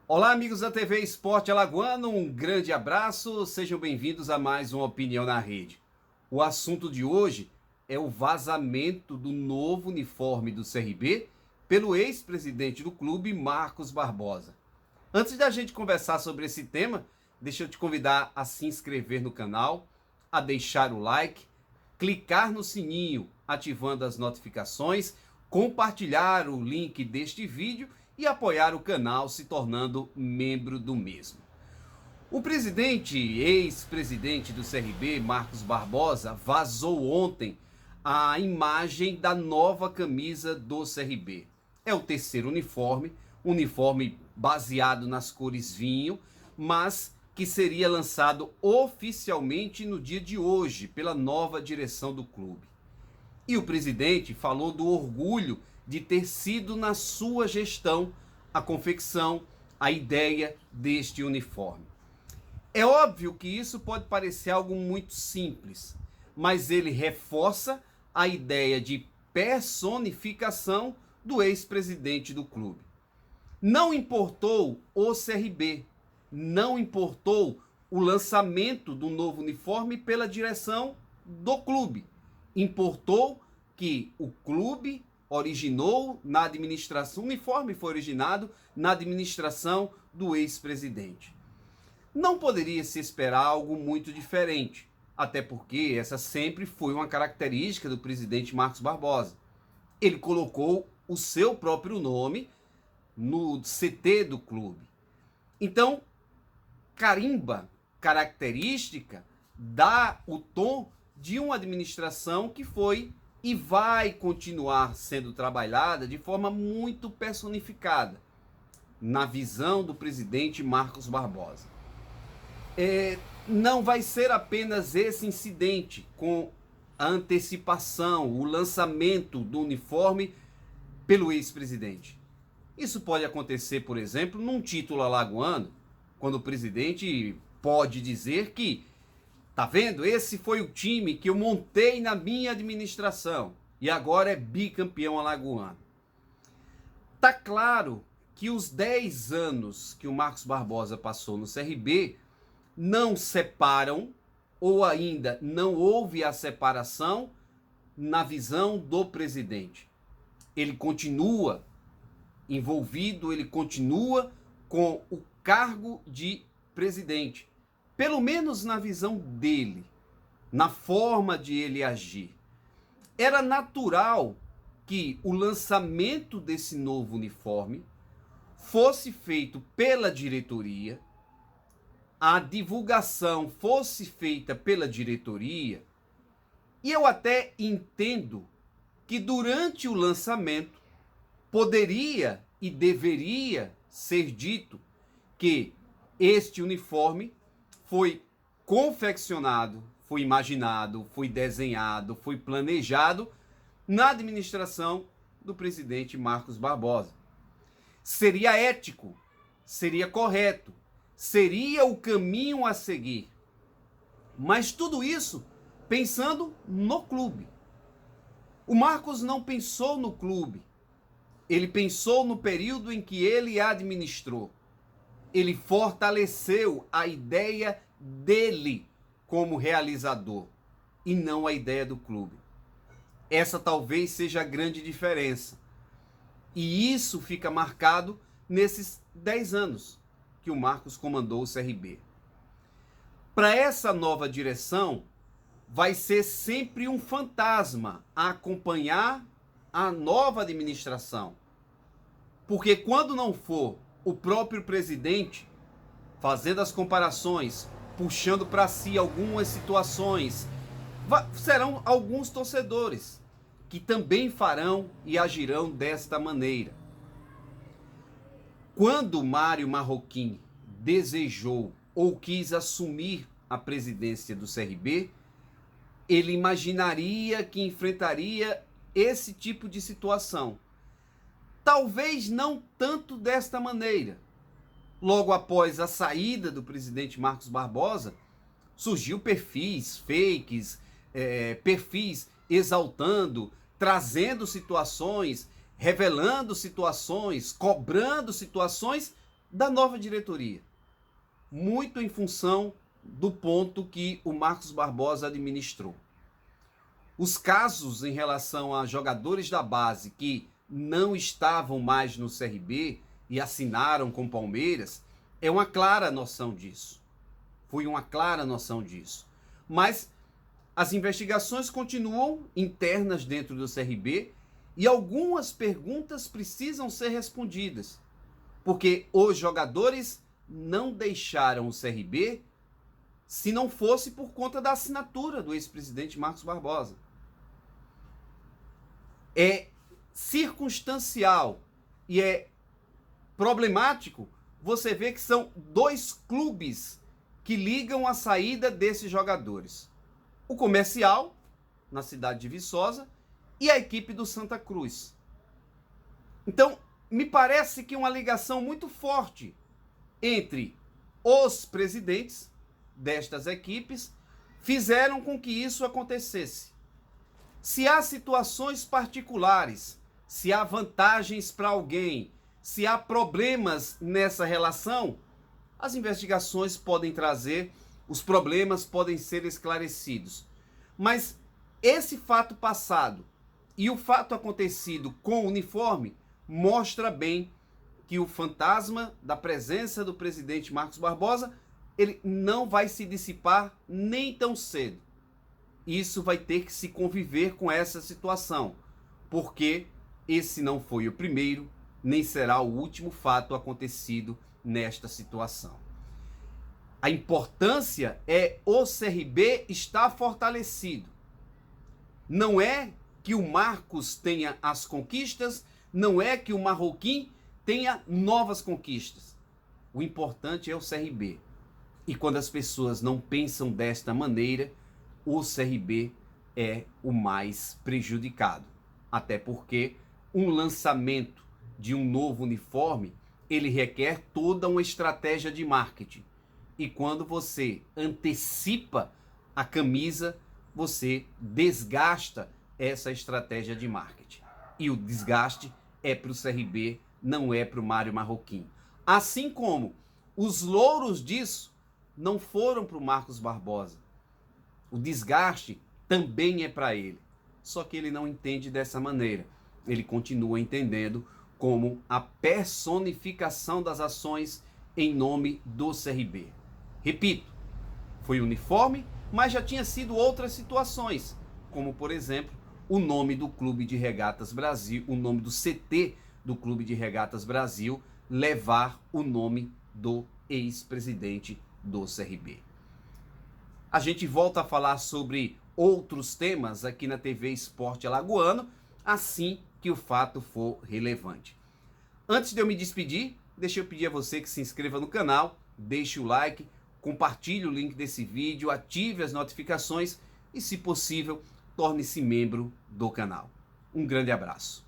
Olá, amigos da TV Esporte Alagoano, um grande abraço, sejam bem-vindos a mais uma Opinião na Rede. O assunto de hoje é o vazamento do novo uniforme do CRB pelo ex-presidente do clube, Marcos Barbosa. Antes da gente conversar sobre esse tema, deixa eu te convidar a se inscrever no canal, a deixar o like, clicar no sininho ativando as notificações, compartilhar o link deste vídeo e apoiar o canal se tornando membro do mesmo. O ex-presidente do CRB, Marcos Barbosa, vazou ontem a imagem da nova camisa do CRB. É o terceiro uniforme baseado nas cores vinho, mas que seria lançado oficialmente no dia de hoje pela nova direção do clube. E o presidente falou do orgulho de ter sido na sua gestão a confecção, a ideia deste uniforme. É óbvio que isso pode parecer algo muito simples, mas ele reforça a ideia de personificação do ex-presidente do clube. Não importou o CRB, não importou o lançamento do novo uniforme pela direção do clube. Importou que o clube originou na administração, o uniforme foi originado na administração do ex-presidente. Não poderia se esperar algo muito diferente, até porque essa sempre foi uma característica do presidente Marcos Barbosa. Ele colocou o seu próprio nome no CT do clube. Então, carimba, característica, dá o tom de uma administração que foi e vai continuar sendo trabalhada de forma muito personificada, na visão do presidente Marcos Barbosa. Não vai ser apenas esse incidente com a antecipação, o lançamento do uniforme pelo ex-presidente. Isso pode acontecer, por exemplo, num título alagoano, quando o presidente pode dizer que tá vendo? Esse foi o time que eu montei na minha administração e agora é bicampeão alagoano. Tá claro que os 10 anos que o Marcos Barbosa passou no CRB não separam, ou ainda não houve a separação na visão do presidente. Ele continua envolvido, ele continua com o cargo de presidente. Pelo menos na visão dele, na forma de ele agir. Era natural que o lançamento desse novo uniforme fosse feito pela diretoria, a divulgação fosse feita pela diretoria, e eu até entendo que durante o lançamento poderia e deveria ser dito que este uniforme foi confeccionado, foi imaginado, foi desenhado, foi planejado na administração do presidente Marcos Barbosa. Seria ético, seria correto, seria o caminho a seguir. Mas tudo isso pensando no clube. O Marcos não pensou no clube, ele pensou no período em que ele administrou. Ele fortaleceu a ideia dele como realizador e não a ideia do clube. Essa talvez seja a grande diferença. E isso fica marcado nesses 10 anos que o Marcos comandou o CRB. Para essa nova direção, vai ser sempre um fantasma a acompanhar a nova administração. Porque quando não for o próprio presidente fazendo as comparações, puxando para si algumas situações, serão alguns torcedores que também farão e agirão desta maneira. Quando Mário Marroquim desejou ou quis assumir a presidência do CRB, ele imaginaria que enfrentaria esse tipo de situação. Talvez não tanto desta maneira. Logo após a saída do presidente Marcos Barbosa, surgiu perfis fakes, perfis exaltando, trazendo situações, revelando situações, cobrando situações da nova diretoria, muito em função do ponto que o Marcos Barbosa administrou. Os casos em relação a jogadores da base que não estavam mais no CRB e assinaram com o Palmeiras, é uma clara noção disso. Foi uma clara noção disso. Mas as investigações continuam internas dentro do CRB e algumas perguntas precisam ser respondidas, porque os jogadores não deixaram o CRB se não fosse por conta da assinatura do ex-presidente Marcos Barbosa. É circunstancial e é problemático você ver que são dois clubes que ligam a saída desses jogadores. O Comercial, na cidade de Viçosa, e a equipe do Santa Cruz. Então, me parece que uma ligação muito forte entre os presidentes destas equipes fizeram com que isso acontecesse. Se há situações particulares, se há vantagens para alguém, se há problemas nessa relação, as investigações podem trazer, os problemas podem ser esclarecidos. Mas esse fato passado e o fato acontecido com o uniforme mostra bem que o fantasma da presença do presidente Marcos Barbosa, ele não vai se dissipar nem tão cedo. Isso vai ter que se conviver com essa situação, porque esse não foi o primeiro, nem será o último fato acontecido nesta situação. A importância é o CRB estar fortalecido. Não é que o Marcos tenha as conquistas, não é que o Marroquim tenha novas conquistas. O importante é o CRB. E quando as pessoas não pensam desta maneira, o CRB é o mais prejudicado. Até porque um lançamento de um novo uniforme, ele requer toda uma estratégia de marketing. E quando você antecipa a camisa, você desgasta essa estratégia de marketing. E o desgaste é para o CRB, não é para o Mário Marroquim. Assim como os louros disso não foram para o Marcos Barbosa. O desgaste também é para ele. Só que ele não entende dessa maneira. Ele continua entendendo como a personificação das ações em nome do CRB. Repito, foi uniforme, mas já tinha sido outras situações, como por exemplo, o nome do Clube de Regatas Brasil, o nome do CT do Clube de Regatas Brasil levar o nome do ex-presidente do CRB. A gente volta a falar sobre outros temas aqui na TV Esporte Alagoano, assim que o fato for relevante. Antes de eu me despedir, deixa eu pedir a você que se inscreva no canal, deixe o like, compartilhe o link desse vídeo, ative as notificações e, se possível, torne-se membro do canal. Um grande abraço.